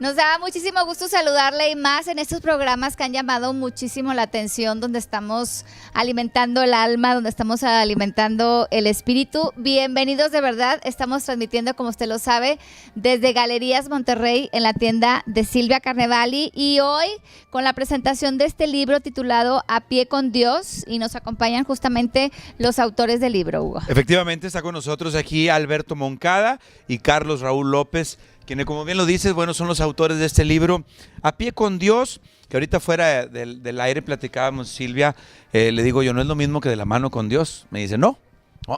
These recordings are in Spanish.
Nos da muchísimo gusto saludarle y más en estos programas que han llamado muchísimo la atención, donde estamos alimentando el alma, donde estamos alimentando el espíritu. Bienvenidos de verdad, estamos transmitiendo, como usted lo sabe, desde Galerías Monterrey en la tienda de Silvia Carnevali y hoy con la presentación de este libro titulado A Pie con Dios y nos acompañan justamente los autores del libro, Hugo. Efectivamente está con nosotros aquí Alberto Moncada y Carlos Raúl López, quienes, como bien lo dices, bueno, son los autores de este libro, A Pie con Dios, que ahorita fuera del aire platicábamos, Silvia, le digo yo, no es lo mismo que de la mano con Dios. Me dice, no,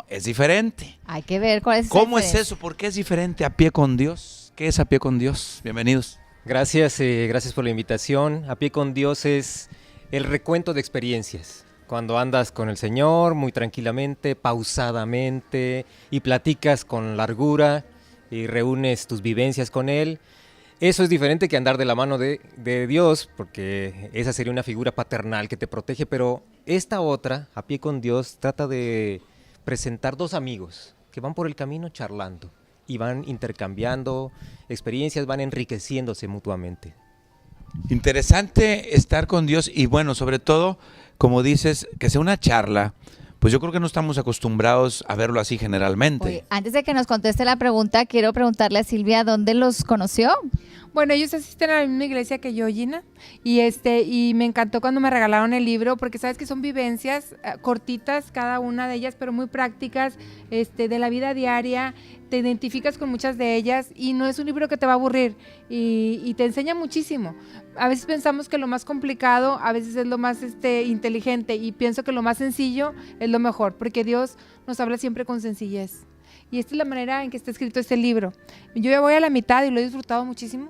es diferente. Hay que ver cuál es esa ¿Cómo es diferencia? eso? ¿Por qué es diferente A Pie con Dios? ¿Qué es A Pie con Dios? Bienvenidos. Gracias, gracias por la invitación. A Pie con Dios es el recuento de experiencias. Cuando andas con el Señor muy tranquilamente, pausadamente y platicas con largura y reúnes tus vivencias con Él. Eso es diferente que andar de la mano de Dios, porque esa sería una figura paternal que te protege, pero esta otra, A Pie con Dios, trata de presentar dos amigos que van por el camino charlando y van intercambiando experiencias, van enriqueciéndose mutuamente. Interesante estar con Dios y bueno, sobre todo, como dices, que sea una charla. Pues yo creo que no estamos acostumbrados a verlo así generalmente. Oye, antes de que nos conteste la pregunta, quiero preguntarle a Silvia, ¿dónde los conoció? Bueno, ellos asisten a la misma iglesia que yo, Gina, y me encantó cuando me regalaron el libro, porque sabes que son vivencias cortitas, cada una de ellas, pero muy prácticas, de la vida diaria, te identificas con muchas de ellas, y no es un libro que te va a aburrir, y te enseña muchísimo. A veces pensamos que lo más complicado, a veces es lo más inteligente, y pienso que lo más sencillo es lo mejor, porque Dios nos habla siempre con sencillez. Y esta es la manera en que está escrito este libro. Yo ya voy a la mitad y lo he disfrutado muchísimo.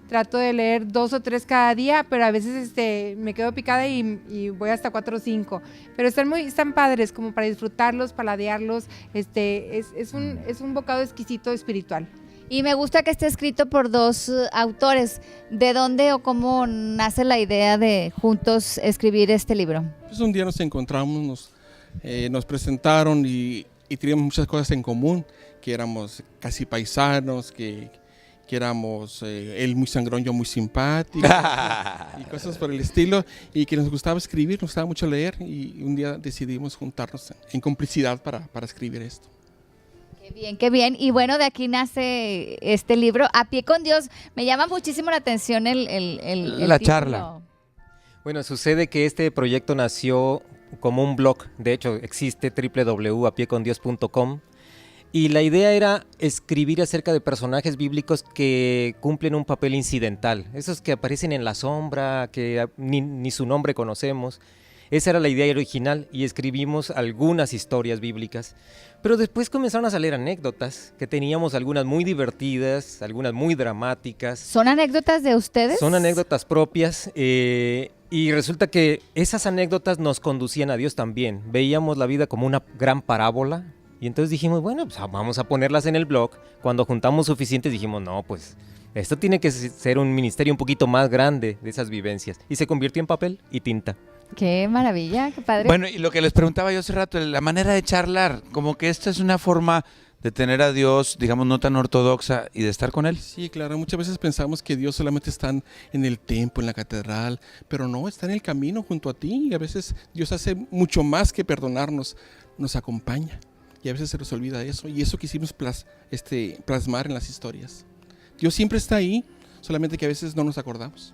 Trato de leer 2 o 3 cada día, pero a veces me quedo picada y voy hasta 4 o 5. Pero están padres como para disfrutarlos, paladearlos. Es un bocado exquisito espiritual. Y me gusta que esté escrito por dos autores. ¿De dónde o cómo nace la idea de juntos escribir este libro? Pues un día nos encontramos, nos presentaron y teníamos muchas cosas en común, que éramos casi paisanos, que éramos él muy sangrón, yo muy simpático y cosas por el estilo, y que nos gustaba escribir, nos gustaba mucho leer, y un día decidimos juntarnos en complicidad para escribir esto. Qué bien, qué bien. Y bueno, de aquí nace este libro, A Pie con Dios. Me llama muchísimo la atención el La título. charla. Bueno, sucede que este proyecto nació como un blog, de hecho existe www.apiecondios.com, y la idea era escribir acerca de personajes bíblicos que cumplen un papel incidental, esos que aparecen en la sombra, que ni su nombre conocemos. Esa era la idea original y escribimos algunas historias bíblicas, pero después comenzaron a salir anécdotas, que teníamos algunas muy divertidas, algunas muy dramáticas. ¿Son anécdotas de ustedes? Son anécdotas propias y resulta que esas anécdotas nos conducían a Dios también. Veíamos la vida como una gran parábola y entonces dijimos, bueno, pues vamos a ponerlas en el blog. Cuando juntamos suficientes dijimos, no, pues esto tiene que ser un ministerio un poquito más grande de esas vivencias. Y se convirtió en papel y tinta. Qué maravilla, qué padre. Bueno, y lo que les preguntaba yo hace rato, la manera de charlar, como que esta es una forma de tener a Dios, digamos, no tan ortodoxa y de estar con Él. Sí, claro, muchas veces pensamos que Dios solamente está en el templo, en la catedral, pero no, está en el camino junto a ti, y a veces Dios hace mucho más que perdonarnos, nos acompaña, y a veces se nos olvida eso, y eso quisimos plasmar en las historias. Dios siempre está ahí, solamente que a veces no nos acordamos.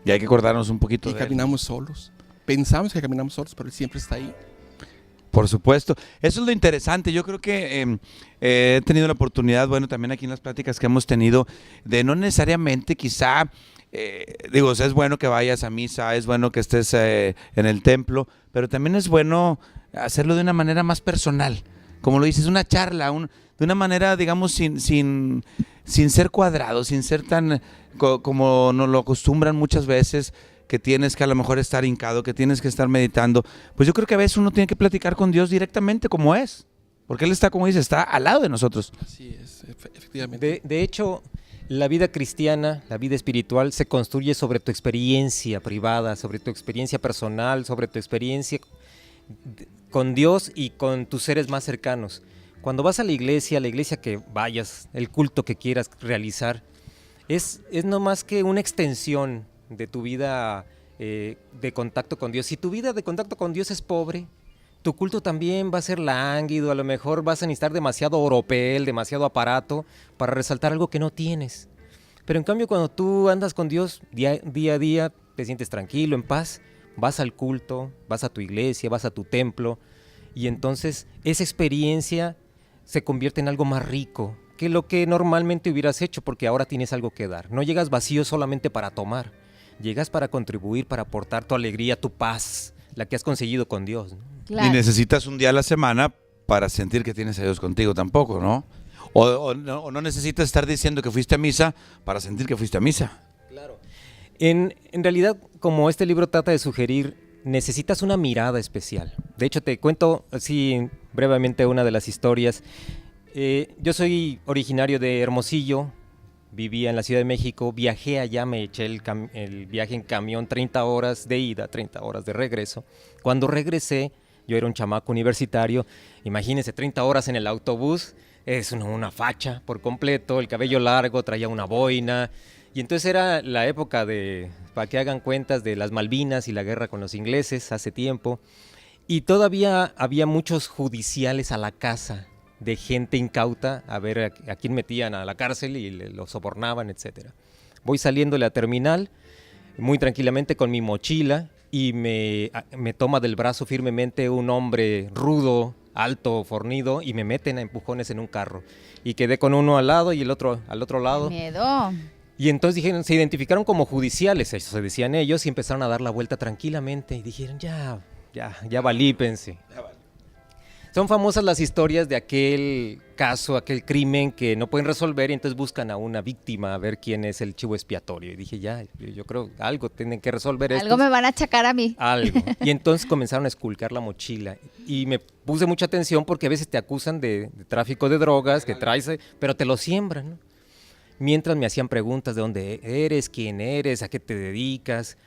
Y hay que acordarnos un poquito Y de Él. caminamos solos. Pensamos que caminamos solos, pero Él siempre está ahí. Por supuesto. Eso es lo interesante. Yo creo que he tenido la oportunidad, bueno, también aquí en las pláticas que hemos tenido, de no necesariamente quizá, o sea, es bueno que vayas a misa, es bueno que estés en el templo, pero también es bueno hacerlo de una manera más personal. Como lo dices, una charla, de una manera, digamos, sin ser cuadrado, sin ser tan como nos lo acostumbran muchas veces, que tienes que a lo mejor estar hincado, que tienes que estar meditando. Pues yo creo que a veces uno tiene que platicar con Dios directamente como es, porque Él está, como dice, está al lado de nosotros. Así es, efectivamente. De hecho, la vida cristiana, la vida espiritual se construye sobre tu experiencia privada, sobre tu experiencia personal, sobre tu experiencia con Dios y con tus seres más cercanos. Cuando vas a la iglesia que vayas, el culto que quieras realizar, es no más que una extensión de tu vida de contacto con Dios. Si tu vida de contacto con Dios es pobre, tu culto también va a ser lánguido, a lo mejor vas a necesitar demasiado oropel, demasiado aparato para resaltar algo que no tienes. Pero en cambio, cuando tú andas con Dios día a día, te sientes tranquilo, en paz, vas al culto, vas a tu iglesia, vas a tu templo, y entonces esa experiencia se convierte en algo más rico que lo que normalmente hubieras hecho, porque ahora tienes algo que dar. No llegas vacío solamente para tomar, llegas para contribuir, para aportar tu alegría, tu paz, la que has conseguido con Dios, ¿no? Claro. Ni necesitas un día a la semana para sentir que tienes a Dios contigo tampoco, ¿no? O no necesitas estar diciendo que fuiste a misa para sentir que fuiste a misa. Claro. En realidad, como este libro trata de sugerir, necesitas una mirada especial. De hecho, te cuento así brevemente una de las historias. Yo soy originario de Hermosillo, vivía en la Ciudad de México, viajé allá, me eché el viaje en camión, 30 horas de ida, 30 horas de regreso. Cuando regresé, yo era un chamaco universitario, imagínense 30 horas en el autobús, es una facha por completo, el cabello largo, traía una boina, y entonces era la época de, para que hagan cuentas, de las Malvinas y la guerra con los ingleses hace tiempo, y todavía había muchos judiciales a la casa de gente incauta a ver a quién metían a la cárcel y lo sobornaban, etc. Voy saliendo de la terminal muy tranquilamente con mi mochila y me toma del brazo firmemente un hombre rudo, alto, fornido, y me meten a empujones en un carro. Y quedé con uno al lado y el otro al otro lado. ¡Qué miedo! Y entonces dijeron, se identificaron como judiciales, eso se decían ellos, y empezaron a dar la vuelta tranquilamente. Y dijeron, ya valípense. Son famosas las historias de aquel caso, aquel crimen que no pueden resolver, y entonces buscan a una víctima a ver quién es el chivo expiatorio. Y dije, yo creo algo tienen que resolver esto. Algo me van a achacar a mí. Algo. Y entonces comenzaron a esculcar la mochila. Y me puse mucha atención porque a veces te acusan de tráfico de drogas, que traes, pero te lo siembran, ¿no? Mientras me hacían preguntas de dónde eres, quién eres, a qué te dedicas.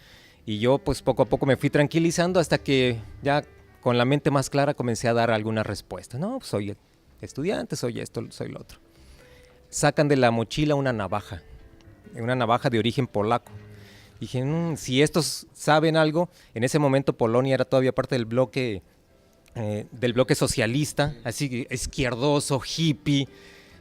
Y yo pues poco a poco me fui tranquilizando hasta que ya con la mente más clara comencé a dar algunas respuestas. No, pues soy estudiante, soy esto, soy lo otro. Sacan de la mochila una navaja de origen polaco. Dije, si estos saben algo, en ese momento Polonia era todavía parte del bloque socialista, así que izquierdoso, hippie,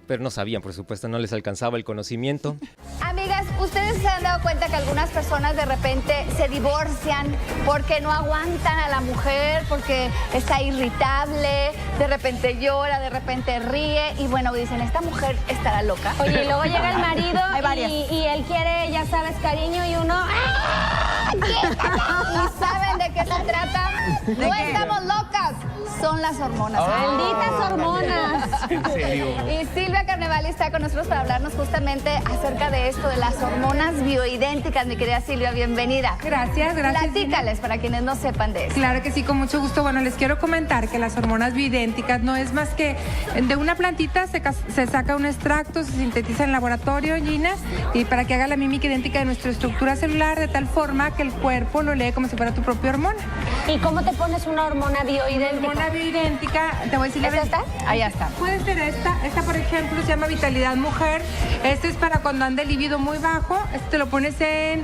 pero no sabían, por supuesto, no les alcanzaba el conocimiento. Amigas, ¿ustedes se han dado cuenta que algunas personas de repente se divorcian porque no aguantan a la mujer, porque está irritable, de repente llora, de repente ríe y bueno, dicen, esta mujer estará loca? Oye, y luego llega el marido Hay varias. y él quiere, ya sabes, cariño y uno... ¡ah! ¿Y saben de qué se trata? No estamos locas, son las hormonas. ¡Malditas hormonas! ¿En serio? Y Silvia Carnevali está con nosotros para hablarnos justamente acerca de esto, de las hormonas bioidénticas. Mi querida Silvia, bienvenida. Gracias. Platícales para quienes no sepan de eso. Claro que sí, con mucho gusto. Bueno, les quiero comentar que las hormonas bioidénticas no es más que de una plantita se saca un extracto, se sintetiza en laboratorio, Gina, y para que haga la mímica idéntica de nuestra estructura celular de tal forma que el cuerpo lo lee como si fuera tu propia hormona. ¿Y cómo te pones una hormona bioidéntica? Hormona bioidéntica, te voy a decir la ¿Es esta? Ahí está. Puede ser esta por ejemplo se llama Vitalidad Mujer. Este es para cuando anda el libido muy bajo. Este te lo pones en...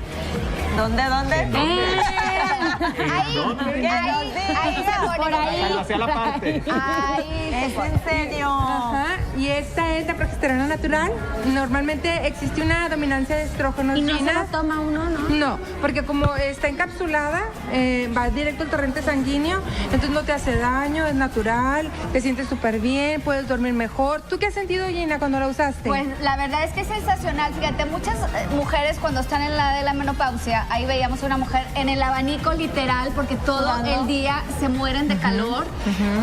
¿Dónde? Ahí, Por ahí. Hacia la parte. Ahí. ¿Es en serio? Ajá, y esta es la progesterona natural. Normalmente existe una dominancia de estrógenos. Y no se Gina. la toma uno, ¿no? No, porque como está encapsulada, va directo al torrente sanguíneo, entonces no te hace daño, es natural, te sientes súper bien, puedes dormir mejor. ¿Tú qué has sentido, Gina, cuando la usaste? Pues la verdad es que es sensacional. Fíjate, muchas mujeres cuando están en la de la menopausia, ahí veíamos a una mujer en el abanico literal, porque todo el día se mueren de calor.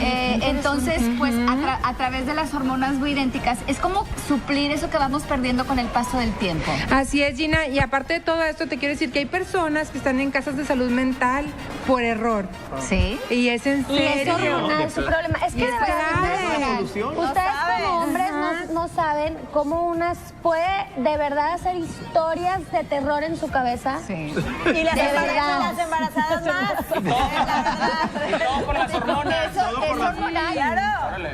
Entonces, pues a través de las hormonas bioidénticas, es como suplir eso que vamos perdiendo con el paso del tiempo. Así es, Gina, y aparte de todo esto, te quiero decir que hay personas que están en casas de salud mental por error. ¿Sí? Y es en Y es serio. hormonal su problema. Es que de verdad, ustedes como hombres no saben cómo unas puede de verdad hacer historias de terror en su cabeza. Sí. Y las De verdad. embarazadas más. Y todo por las hormonas. Eso Todo por es las hormonal. Claro.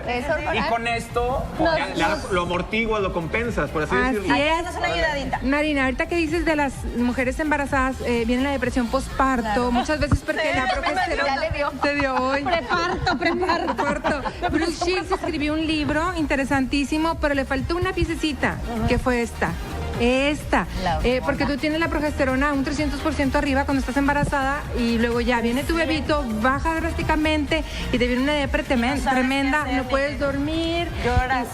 Es Y hormonal. con esto lo amortiguas, lo compensas, por así Así decirlo. es. Danos una ayudadita. Marina, ahorita que dices de las mujeres embarazadas, viene la depresión postparto, muchas veces porque la progesterona Ya le dio. te dio hoy. Preparto. Bruce Shields escribió un libro interesantísimo, pero le faltó una piececita, que fue esta. Porque tú tienes la progesterona un 300% arriba cuando estás embarazada y luego ya viene tu bebito, baja drásticamente y te viene una depresión tremenda, no puedes dormir. Lloras.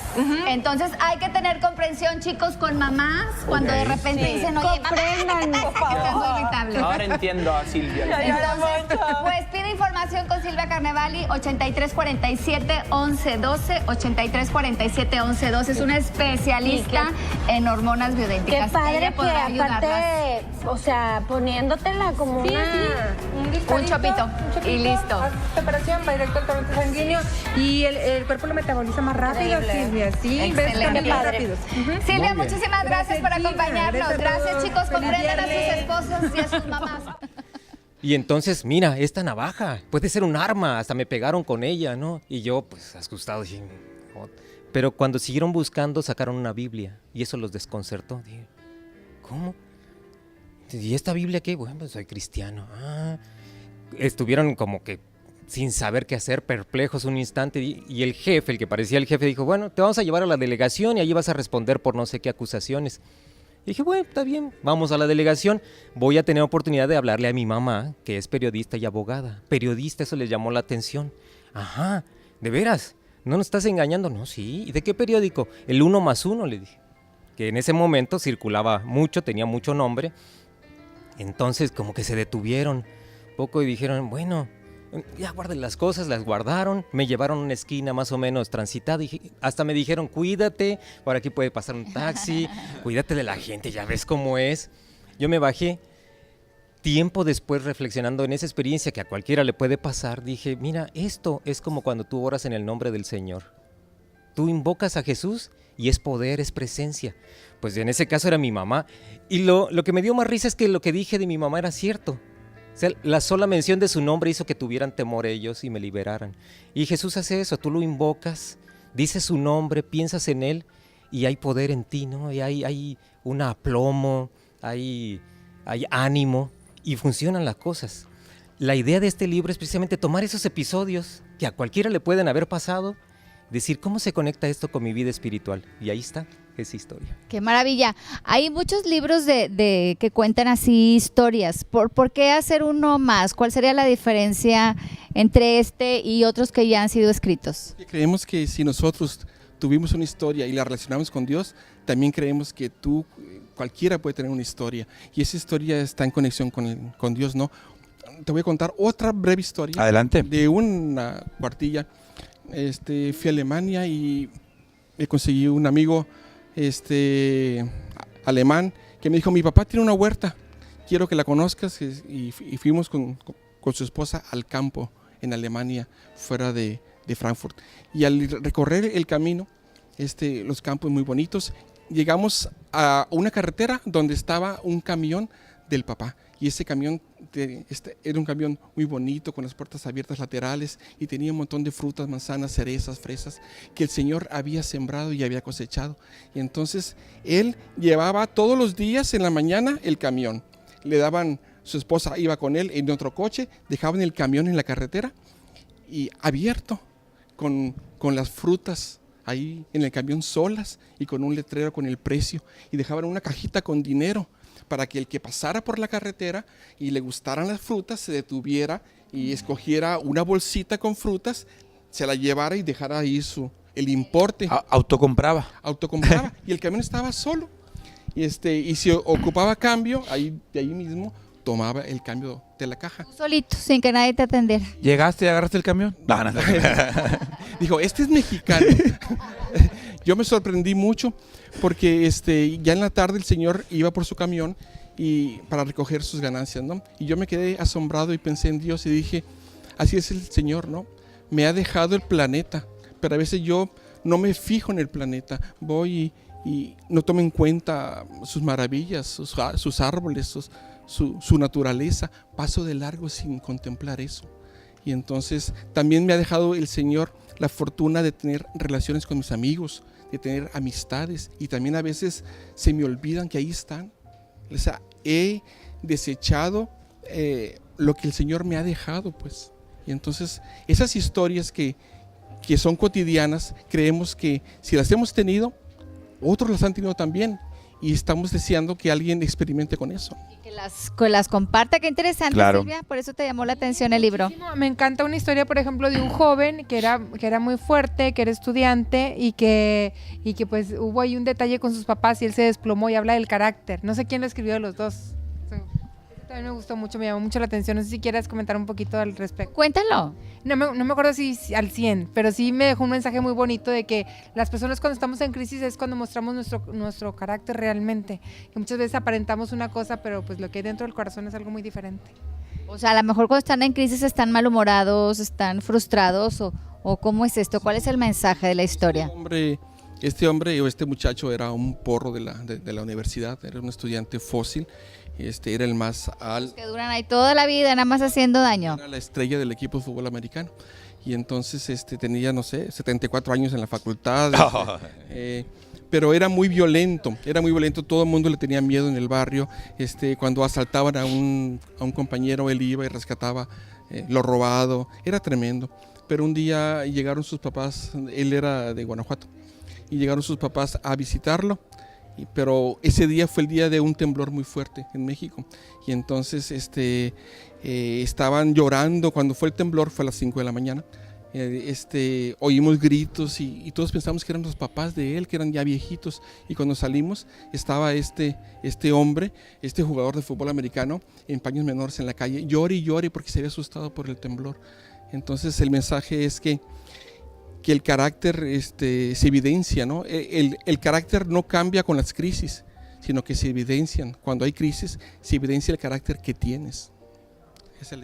Entonces hay que tener comprensión, chicos, con mamás cuando de repente Sí. dicen, oye, Comprendan, por favor. estás muy irritable. Ahora entiendo a Silvia. Entonces, pues pide información con Silvia Carnevali, 8347-1112, 8347-1112. Es una especialista en hormonas Qué bioidénticas. padre Ella que podrá ayudarlas. aparte, o sea, poniéndotela como una... Un chopito, y listo. Haces separación, va directo al torrente sanguíneo y el cuerpo lo metaboliza más rápido, Increíble. Silvia. Sí, ves Excelente. cambios más Padre. rápidos. Silvia, Muy bien. muchísimas gracias por Gina. acompañarnos. Gracias a Gracias, todos. chicos. Feliz Comprendan a sus viernes. esposas y a sus mamás. Y entonces, mira, esta navaja puede ser un arma, hasta me pegaron con ella, ¿no? Y yo, pues, asustado, dije, "Oh". Pero cuando siguieron buscando, sacaron una Biblia y eso los desconcertó. Dije, ¿cómo? ¿Y esta Biblia qué? Bueno, pues soy cristiano. Ah. Estuvieron como que sin saber qué hacer, perplejos un instante, y el jefe, el que parecía el jefe, dijo, bueno, te vamos a llevar a la delegación y allí vas a responder por no sé qué acusaciones. Y dije, bueno, está bien, vamos a la delegación. Voy a tener oportunidad de hablarle a mi mamá, que es periodista y abogada. Periodista, eso les llamó la atención. Ajá, ¿de veras? ¿No nos estás engañando? No, sí. ¿Y de qué periódico? El 1+1, le dije. Que en ese momento circulaba mucho, tenía mucho nombre. Entonces, como que se detuvieron poco y dijeron, bueno, ya guarden las cosas, las guardaron, me llevaron a una esquina más o menos transitada y hasta me dijeron, cuídate, por aquí puede pasar un taxi, cuídate de la gente, ya ves cómo es. Yo me bajé, tiempo después reflexionando en esa experiencia que a cualquiera le puede pasar, dije, mira, esto es como cuando tú oras en el nombre del Señor. Tú invocas a Jesús y es poder, es presencia. Pues en ese caso era mi mamá. Y lo que me dio más risa es que lo que dije de mi mamá era cierto. O sea, la sola mención de su nombre hizo que tuvieran temor ellos y me liberaran. Y Jesús hace eso, tú lo invocas, dices su nombre, piensas en él y hay poder en ti, ¿no? Y hay un aplomo, hay ánimo y funcionan las cosas. La idea de este libro es precisamente tomar esos episodios que a cualquiera le pueden haber pasado, decir cómo se conecta esto con mi vida espiritual. Y ahí está esa historia. Qué maravilla. Hay muchos libros de que cuentan así historias. ¿Por qué hacer uno más? ¿Cuál sería la diferencia entre este y otros que ya han sido escritos? Creemos que si nosotros tuvimos una historia y la relacionamos con Dios, también creemos que cualquiera puede tener una historia. Y esa historia está en conexión con Dios, ¿no? Te voy a contar otra breve historia. Adelante. De una cuartilla. Fui a Alemania y me conseguí un amigo alemán que me dijo, mi papá tiene una huerta, quiero que la conozcas, y fuimos con su esposa al campo en Alemania, fuera de Frankfurt. Y al recorrer el camino, los campos muy bonitos, llegamos a una carretera donde estaba un camión del papá. Y ese camión era un camión muy bonito, con las puertas abiertas laterales, y tenía un montón de frutas, manzanas, cerezas, fresas, que el Señor había sembrado y había cosechado. Y entonces él llevaba todos los días en la mañana el camión. Le daban, su esposa iba con él en otro coche, dejaban el camión en la carretera y abierto, con las frutas ahí en el camión solas y con un letrero con el precio, y dejaban una cajita con dinero para que el que pasara por la carretera y le gustaran las frutas se detuviera y escogiera una bolsita con frutas, se la llevara y dejara ahí el importe. Autocompraba. Autocompraba y el camión estaba solo. Y si ocupaba cambio, de ahí mismo tomaba el cambio de la caja. Tú solito, sin que nadie te atendiera. ¿Llegaste y agarraste el camión? No. Dijo, este es mexicano. Yo me sorprendí mucho porque ya en la tarde el señor iba por su camión y para recoger sus ganancias, ¿no? Y yo me quedé asombrado y pensé en Dios y dije, así es el Señor, ¿no? Me ha dejado el planeta, pero a veces yo no me fijo en el planeta, voy y no toma en cuenta sus maravillas, sus árboles, su naturaleza. Paso de largo sin contemplar eso. Y entonces también me ha dejado el Señor la fortuna de tener relaciones con mis amigos, de tener amistades, y también a veces se me olvidan que ahí están. O sea, he desechado lo que el Señor me ha dejado, pues. Y entonces esas historias que son cotidianas, creemos que si las hemos tenido, otros las han tenido también, y estamos deseando que alguien experimente con eso. Y que las comparta, qué interesante, Claro. Silvia, por eso te llamó la atención el libro. Me encanta una historia, por ejemplo, de un joven que era muy fuerte, que era estudiante y que pues hubo ahí un detalle con sus papás y él se desplomó, y habla del carácter. No sé quién lo escribió de los dos. También me gustó mucho, me llamó mucho la atención. No sé si quieras comentar un poquito al respecto. Cuéntalo. No me acuerdo si al 100, pero sí me dejó un mensaje muy bonito de que las personas cuando estamos en crisis es cuando mostramos nuestro carácter realmente. Que muchas veces aparentamos una cosa, pero pues lo que hay dentro del corazón es algo muy diferente. O sea, a lo mejor cuando están en crisis están malhumorados, están frustrados, o ¿cómo es esto? ¿Cuál es el mensaje de la historia? Este hombre o este muchacho era un porro de la universidad, era un estudiante fósil. Era el más alto. Que duran ahí toda la vida nada más haciendo daño. Era la estrella del equipo de fútbol americano. Y entonces tenía, no sé, 74 años en la facultad. Pero era muy violento, todo el mundo le tenía miedo en el barrio. Cuando asaltaban a un compañero, él iba y rescataba lo robado. Era tremendo. Pero un día llegaron sus papás, él era de Guanajuato, y llegaron sus papás a visitarlo. Pero ese día fue el día de un temblor muy fuerte en México, y entonces estaban llorando. Cuando fue el temblor fue a las 5 de la mañana. Oímos gritos y todos pensamos que eran los papás de él, que eran ya viejitos, y cuando salimos estaba este hombre, este jugador de fútbol americano, en paños menores en la calle, llore y llore porque se había asustado por el temblor. Entonces el mensaje es que el carácter se evidencia, ¿no? El carácter no cambia con las crisis, sino que se evidencian. Cuando hay crisis, se evidencia el carácter que tienes.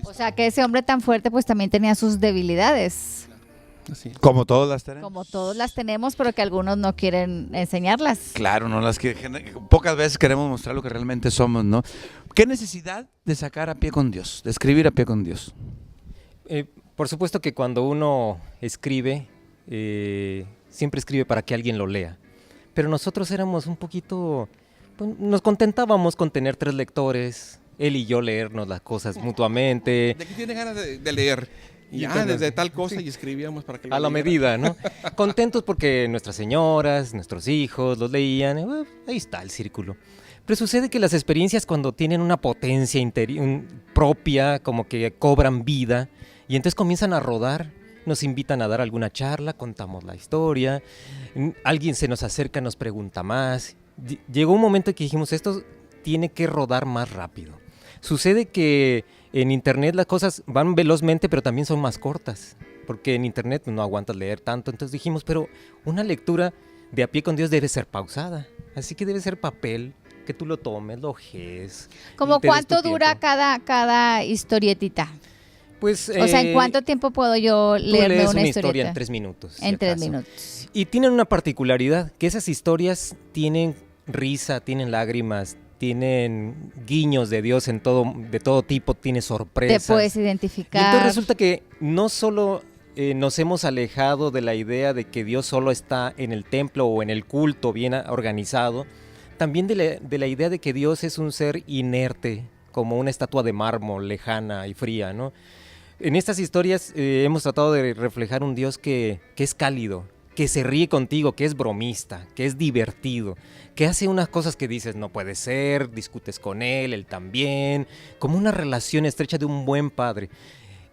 O sea, que ese hombre tan fuerte pues también tenía sus debilidades. Así es. Como todos las tenemos. Como todos las tenemos, pero que algunos no quieren enseñarlas. Claro, no las que pocas veces queremos mostrar lo que realmente somos, ¿no? ¿Qué necesidad de sacar a pie con Dios, de escribir a pie con Dios? Por supuesto que cuando uno escribe, siempre escribe para que alguien lo lea. Pero nosotros éramos un poquito, pues, nos contentábamos con tener 3 lectores, él y yo leernos las cosas mutuamente. ¿De qué tiene ganas de leer? Y desde tal cosa, y escribíamos para que lo A la leyera. medida, ¿no? Contentos porque nuestras señoras, nuestros hijos los leían, ahí está el círculo. Pero sucede que las experiencias, cuando tienen una potencia propia, como que cobran vida, y entonces comienzan a rodar. Nos invitan a dar alguna charla, contamos la historia, alguien se nos acerca, nos pregunta más. Llegó un momento en que dijimos, esto tiene que rodar más rápido. Sucede que en internet las cosas van velozmente, pero también son más cortas, porque en internet no aguantas leer tanto. Entonces dijimos, pero una lectura de A Pie con Dios debe ser pausada, así que debe ser papel, que tú lo tomes, lo ojes. ¿Cómo y te des cuánto tu dura tiempo. cada historietita? Pues, O sea, ¿en cuánto tiempo puedo yo tú leerme lees una una historieta? historia en 3 minutos. si En 3 acaso. minutos. Y tienen una particularidad, que esas historias tienen risa, tienen lágrimas, tienen guiños de Dios de todo tipo, tiene sorpresas. Te puedes Y identificar. entonces resulta que no solo nos hemos alejado de la idea de que Dios solo está en el templo o en el culto bien organizado, también de la idea de que Dios es un ser inerte, como una estatua de mármol lejana y fría, ¿no? En estas historias hemos tratado de reflejar un Dios que es cálido, que se ríe contigo, que es bromista, que es divertido, que hace unas cosas que dices no puede ser, discutes con él también, como una relación estrecha de un buen padre.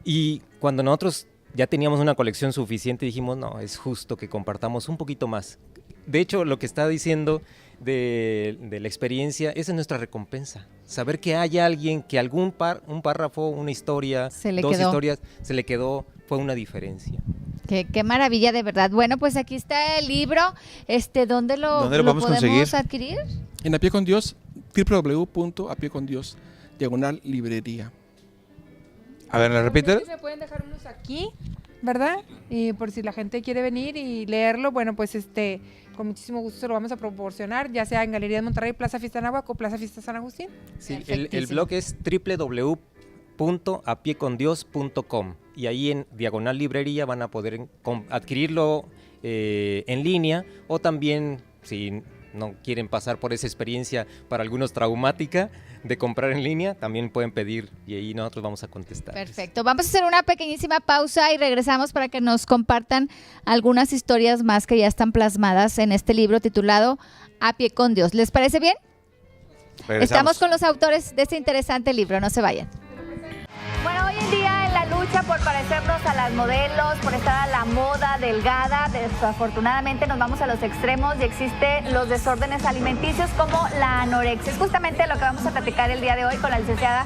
Y cuando nosotros ya teníamos una colección suficiente, dijimos, no, es justo que compartamos un poquito más. De hecho, lo que está diciendo de la experiencia, esa es nuestra recompensa. Saber que hay alguien que un párrafo, una historia, dos historias, se le quedó, fue una diferencia. Qué maravilla, de verdad. Bueno, pues aquí está el libro. ¿Dónde lo podemos conseguir? adquirir? En A Pie con Dios, www.apiecondios/librería. A ver, ¿la repite? ¿Me pueden dejar unos aquí? ¿verdad? Y por si la gente quiere venir y leerlo, bueno, pues con muchísimo gusto se lo vamos a proporcionar, ya sea en Galería de Monterrey, Plaza Fiesta Anáhuac o Plaza Fiesta San Agustín. Sí, el blog es www.apiecondios.com y ahí en diagonal librería van a poder adquirirlo en línea, o también, si no quieren pasar por esa experiencia para algunos traumática de comprar en línea, también pueden pedir y ahí nosotros vamos a contestar. Perfecto. Vamos a hacer una pequeñísima pausa y regresamos para que nos compartan algunas historias más que ya están plasmadas en este libro titulado A Pie con Dios. ¿Les parece bien? Regresamos. Estamos con los autores de este interesante libro, no se vayan. Bueno, hoy en día en la lucha por parecernos a las modelos, por estar a la moda delgada, desafortunadamente nos vamos a los extremos y existen los desórdenes alimenticios como la anorexia. Es justamente lo que vamos a platicar el día de hoy con la licenciada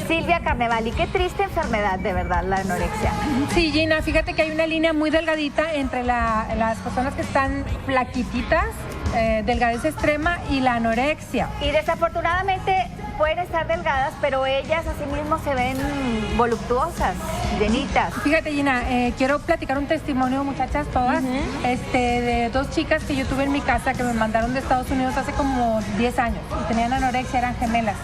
Silvia Carnevali. Qué triste enfermedad, de verdad, la anorexia. Sí, Gina, fíjate que hay una línea muy delgadita entre las personas que están flaquititas, delgadez extrema, y la anorexia. Y desafortunadamente pueden estar delgadas, pero ellas asimismo se ven voluptuosas, llenitas. Fíjate, Gina, quiero platicar un testimonio, muchachas todas, de dos chicas que yo tuve en mi casa que me mandaron de Estados Unidos hace como 10 años. Y tenían anorexia, eran gemelas.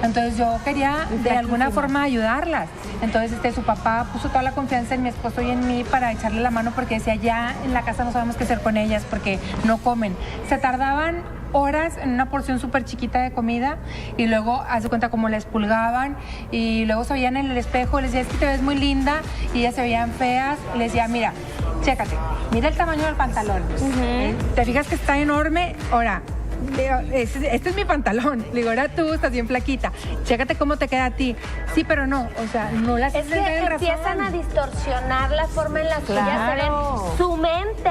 Entonces yo quería de alguna forma ayudarlas. Entonces su papá puso toda la confianza en mi esposo y en mí para echarle la mano, porque decía, ya en la casa no sabemos qué hacer con ellas porque no comen. Se tardaban horas en una porción súper chiquita de comida y luego, haz de cuenta, como les pulgaban y luego se veían en el espejo, les decía, es que te ves muy linda, y ellas se veían feas, y les decía, mira, chécate, mira el tamaño del pantalón, te fijas que está enorme, ahora, este es mi pantalón. Le digo, ahora tú estás bien flaquita. Chécate cómo te queda a ti. Sí, pero no, o sea, no las Es que empiezan a distorsionar la forma en la que ellas se ven. Su mente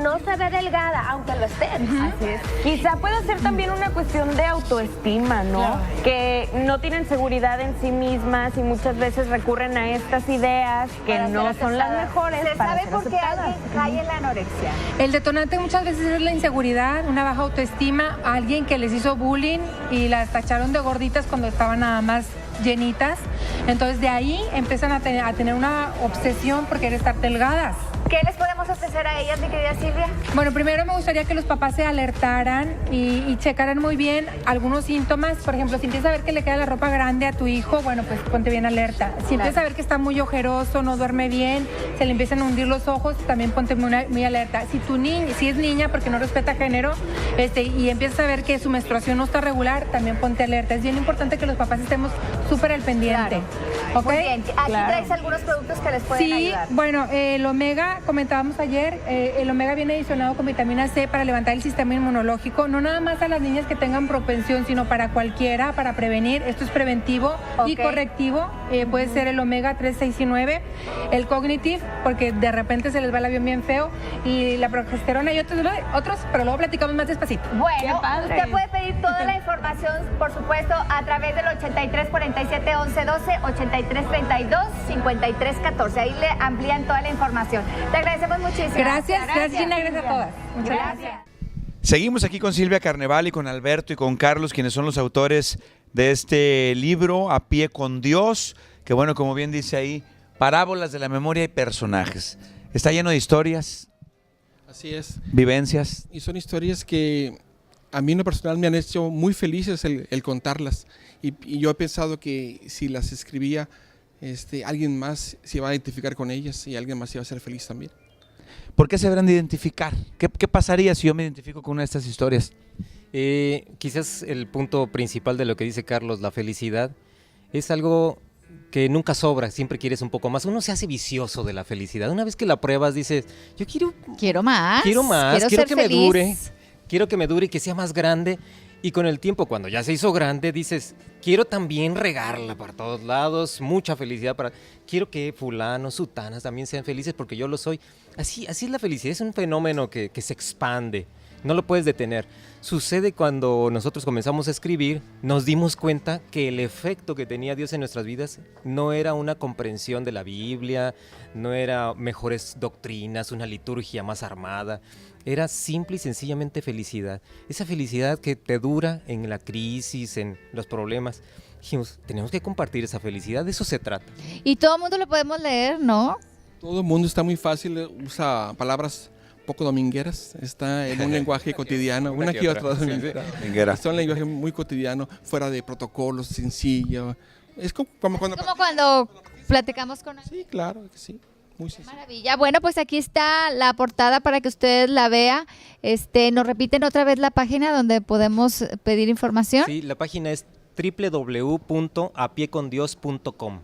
no se ve delgada, aunque lo estén. Así es. Quizá puede ser también una cuestión de autoestima, ¿no? Claro. Que no tienen seguridad en sí mismas y muchas veces recurren a estas ideas que Para no ser son las aceptadas. mejores ¿Se para sabe ser por qué aceptadas. alguien cae en la anorexia? El detonante muchas veces es la inseguridad, una baja autoestima, alguien que les hizo bullying y las tacharon de gorditas cuando estaban nada más llenitas. Entonces de ahí empiezan a tener una obsesión por querer estar delgadas. ¿Qué les podemos ofrecer a ellas, mi querida Silvia? Bueno, primero me gustaría que los papás se alertaran y checaran muy bien algunos síntomas. Por ejemplo, si empiezas a ver que le queda la ropa grande a tu hijo, bueno, pues ponte bien alerta. Si empiezas a ver que está muy ojeroso, no duerme bien, se le empiezan a hundir los ojos, también ponte muy alerta. Si es niña, porque no respeta género, y empiezas a ver que su menstruación no está regular, también ponte alerta. Es bien importante que los papás estemos súper al pendiente. ¿Ok? Muy bien. Aquí traes algunos productos que les pueden ayudar. Bueno, el omega, comentábamos ayer, el omega viene adicionado con vitamina C para levantar el sistema inmunológico, no nada más a las niñas que tengan propensión, sino para cualquiera, para prevenir. Esto es preventivo y correctivo. Puede ser el omega 3, 6 y 9, el cognitive, porque de repente se les va el avión bien feo, y la progesterona y otros, pero luego platicamos más despacito. Bueno, usted puede pedir toda la información, por supuesto, a través del 83 47 11 12, 83 32 53 14. Ahí le amplían toda la información. Te agradecemos muchísimo. Gracias, Gina, gracias a todas. Muchas gracias. Seguimos aquí con Silvia Carnevali, con Alberto y con Carlos, quienes son los autores de este libro, A Pie con Dios, que bueno, como bien dice ahí, parábolas de la memoria y personajes. Está lleno de historias. Así es. Vivencias. Y son historias que a mí en lo personal me han hecho muy felices el contarlas. Y yo he pensado que si las escribía, alguien más se iba a identificar con ellas y alguien más iba a ser feliz también. ¿Por qué se deberán de identificar? ¿Qué pasaría si yo me identifico con una de estas historias? Quizás el punto principal de lo que dice Carlos, la felicidad, es algo que nunca sobra, siempre quieres un poco más. Uno se hace vicioso de la felicidad. Una vez que la pruebas, dices, yo quiero más. quiero ser que me feliz. dure, quiero que me dure y que sea más grande. Y con el tiempo, cuando ya se hizo grande, dices, quiero también regarla para todos lados, mucha felicidad quiero que fulanos, sutanas también sean felices porque yo lo soy. Así es la felicidad, es un fenómeno que se expande, no lo puedes detener. Sucede cuando nosotros comenzamos a escribir, nos dimos cuenta que el efecto que tenía Dios en nuestras vidas no era una comprensión de la Biblia, no era mejores doctrinas, una liturgia más armada. Era simple y sencillamente felicidad. Esa felicidad que te dura en la crisis, en los problemas. Dijimos, tenemos que compartir esa felicidad, de eso se trata. Y todo el mundo lo podemos leer, ¿no? Todo el mundo está muy fácil, usa palabras poco domingueras, está en un lenguaje cotidiano, una que otra dominguera. Está en un lenguaje muy cotidiano, fuera de protocolos, sencillo. Es como cuando platicamos con... Sí, claro que sí. Muy sencillo. Maravilla. Bueno, pues aquí está la portada para que ustedes la vean. ¿Nos repiten otra vez la página donde podemos pedir información? Sí, la página es www.apiecondios.com.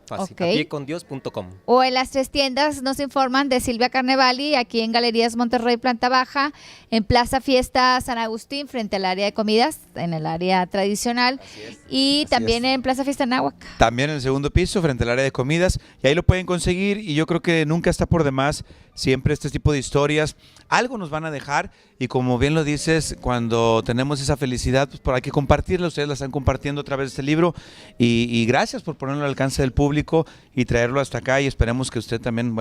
Fácil, Okay. apiecondios.com. O en las 3 tiendas nos informan de Silvia Carnevali, aquí en Galerías Monterrey, planta baja, en Plaza Fiesta San Agustín, frente al área de comidas, en el área tradicional, y también en Plaza Fiesta Anáhuac. También en el segundo piso, frente al área de comidas, y ahí lo pueden conseguir, y yo creo que nunca está por demás, siempre este tipo de historias, algo nos van a dejar, y como bien lo dices, cuando tenemos esa felicidad, pues hay que compartirla, ustedes la están compartiendo a través de este libro, y gracias por ponerlo al alcance del público y traerlo hasta acá, y esperemos que usted también,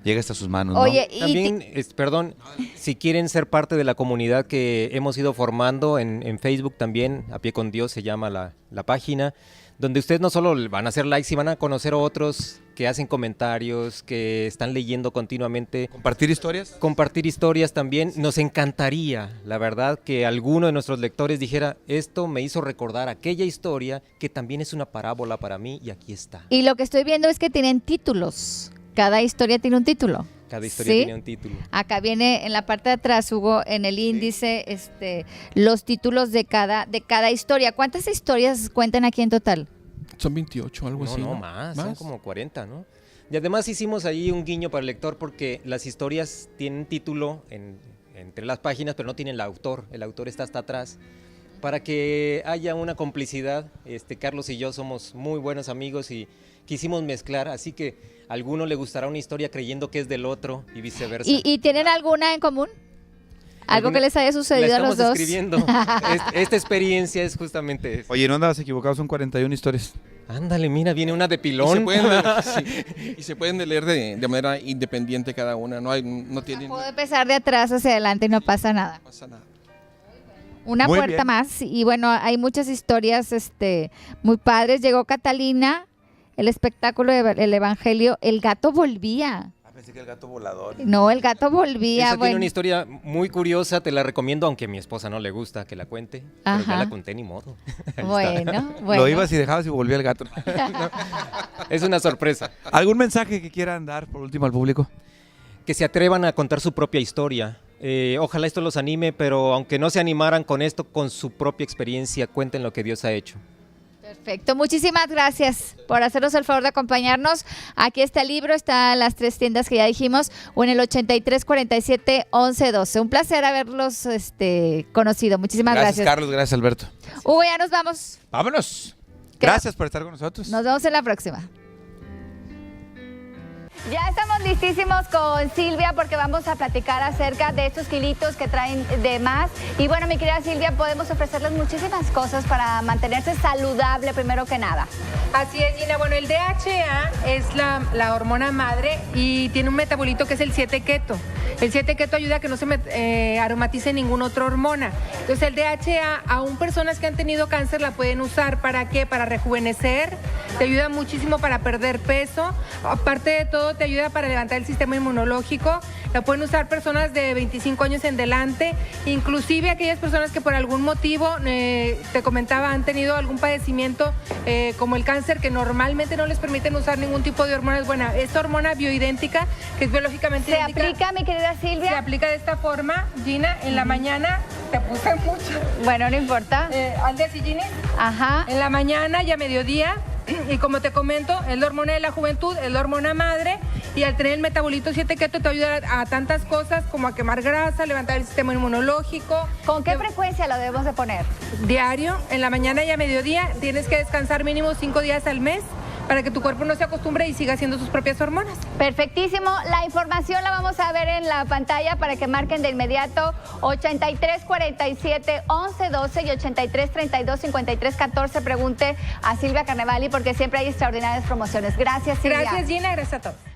llegue hasta sus manos, ¿no? Oye, También, perdón, si quieren ser parte de la comunidad que hemos ido formando en Facebook también, A Pie con Dios se llama la página, donde ustedes no solo van a hacer likes, y van a conocer a otros que hacen comentarios, que están leyendo continuamente. ¿Compartir historias? Compartir historias también. Nos encantaría, la verdad, que alguno de nuestros lectores dijera, esto me hizo recordar aquella historia que también es una parábola para mí, y aquí está. Y lo que estoy viendo es que tienen títulos. Cada historia tiene un título. Cada historia tiene un título. Acá viene en la parte de atrás, Hugo, en el índice, los títulos de cada historia. ¿Cuántas historias cuentan aquí en total? Son 28, algo así. No, más, son como 40, ¿no? Y además hicimos ahí un guiño para el lector porque las historias tienen título entre las páginas, pero no tienen el autor está hasta atrás, para que haya una complicidad. Carlos y yo somos muy buenos amigos y quisimos mezclar, así que a alguno le gustará una historia creyendo que es del otro y viceversa. ¿Y tienen alguna en común? ¿Algo que les haya sucedido a los dos? La estamos escribiendo. Esta experiencia es justamente eso. Oye, no andabas equivocado, son 41 historias. Ándale, mira, viene una de pilón. Y se pueden leer de manera independiente cada una. No tienen... Puedo empezar de atrás hacia adelante y no pasa nada. No pasa nada. Una Muy puerta bien. más, y bueno, hay muchas historias muy padres. Llegó Catalina, el espectáculo del Evangelio, el gato volvía. Pensé que el gato volador. No, el gato volvía. Esa tiene una historia muy curiosa, te la recomiendo, aunque a mi esposa no le gusta que la cuente, pero ya la conté ni modo. Bueno. Lo ibas y dejabas y volvía el gato. Es una sorpresa. ¿Algún mensaje que quieran dar por último al público? Que se atrevan a contar su propia historia. Ojalá esto los anime, pero aunque no se animaran con esto, con su propia experiencia, cuenten lo que Dios ha hecho. Perfecto, muchísimas gracias por hacernos el favor de acompañarnos. Aquí está el libro, están las 3 tiendas que ya dijimos, o en el 83 47 11 12. Un placer haberlos conocido. Muchísimas gracias. Gracias, Carlos, gracias, Alberto. Hugo, ya nos vamos. Vámonos. Gracias por estar con nosotros. Nos vemos en la próxima. Ya estamos listísimos con Silvia porque vamos a platicar acerca de estos kilitos que traen de más. Y bueno, mi querida Silvia, podemos ofrecerles muchísimas cosas para mantenerse saludable primero que nada. Así es, Gina. Bueno, el DHA es la hormona madre y tiene un metabolito que es el 7-keto. El 7-keto ayuda a que no se aromatice ninguna otra hormona. Entonces el DHA, aún personas que han tenido cáncer la pueden usar. ¿Para qué? Para rejuvenecer, te ayuda muchísimo para perder peso. Aparte de todo, te ayuda para levantar el sistema inmunológico. La pueden usar personas de 25 años en adelante, inclusive aquellas personas que por algún motivo, te comentaba, han tenido algún padecimiento como el cáncer, que normalmente no les permiten usar ningún tipo de hormonas. Bueno, esta hormona bioidéntica, que es biológicamente ¿Se idéntica, aplica, mi querida Silvia? se aplica de esta forma, Gina, en la mañana. Te puse mucho. Bueno, no importa. Al día siguiente, Ajá. en la mañana y a mediodía. Y como te comento, es la hormona de la juventud, es la hormona madre, y al tener el metabolito 7-keto te ayuda a tantas cosas como a quemar grasa, levantar el sistema inmunológico. ¿Con qué frecuencia lo debemos de poner? Diario, en la mañana y a mediodía. Tienes que descansar mínimo 5 días al mes para que tu cuerpo no se acostumbre y siga haciendo sus propias hormonas. Perfectísimo. La información la vamos a ver en la pantalla para que marquen de inmediato 83 47 11 12 y 83 32 53 14. Pregunte a Silvia Carnevali porque siempre hay extraordinarias promociones. Gracias, Silvia. Gracias, Gina. Gracias a todos.